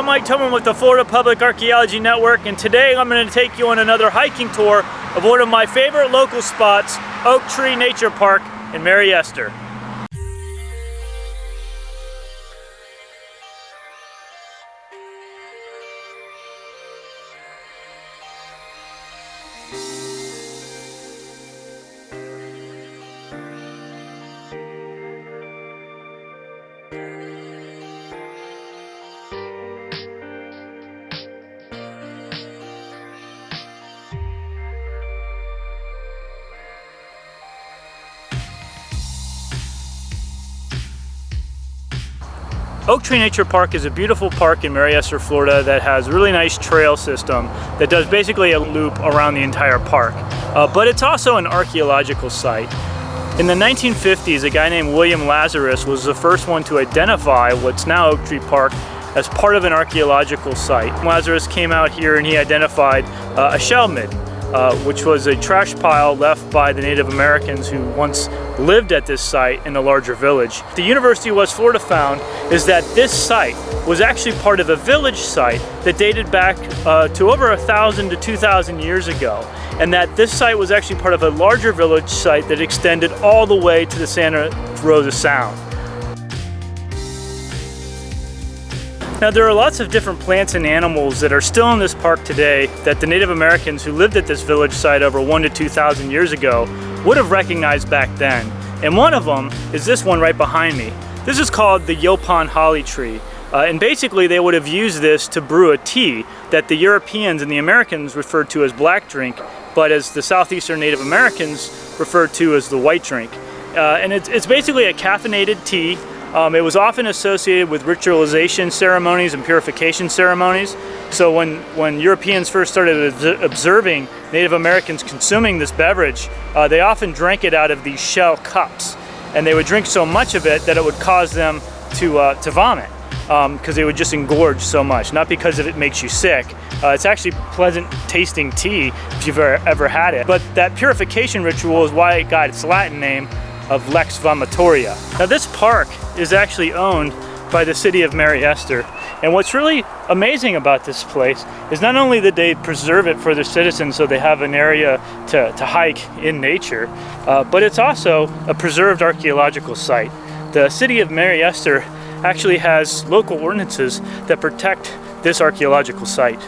I'm Mike Tillman with the Florida Public Archaeology Network, and today I'm going to take you on another hiking tour of one of my favorite local spots, Oak Tree Nature Park in Mary Esther. Oak Tree Nature Park is a beautiful park in Mary Esther, Florida that has a really nice trail system that does basically a loop around the entire park. But it's also an archaeological site. In the 1950s, a guy named William Lazarus was the first one to identify what's now Oak Tree Park as part of an archaeological site. Lazarus came out here and he identified a shell midden, which was a trash pile left by the Native Americans who once lived at this site in a larger village. The University of West Florida found is that this site was actually part of a village site that dated back to over 1,000 to 2,000 years ago, and that this site was actually part of a larger village site that extended all the way to the Santa Rosa Sound. Now, there are lots of different plants and animals that are still in this park today that the Native Americans who lived at this village site over 1,000 to 2,000 years ago would have recognized back then. And one of them is this one right behind me. This is called the Yaupon Holly tree. And basically they would have used this to brew a tea that the Europeans and the Americans referred to as black drink, but as the Southeastern Native Americans referred to as the white drink. And it's basically a caffeinated tea. It was often associated with ritualization ceremonies and purification ceremonies. So when Europeans first started observing Native Americans consuming this beverage, they often drank it out of these shell cups. And they would drink so much of it that it would cause them to vomit, because they would just engorge so much. Not because it makes you sick. It's actually pleasant tasting tea if you've ever had it. But that purification ritual is why it got its Latin name of Lex Vomitoria. Now, this park is actually owned by the city of Mary Esther, and what's really amazing about this place is not only that they preserve it for their citizens so they have an area to hike in nature, but it's also a preserved archaeological site. The city of Mary Esther actually has local ordinances that protect this archaeological site.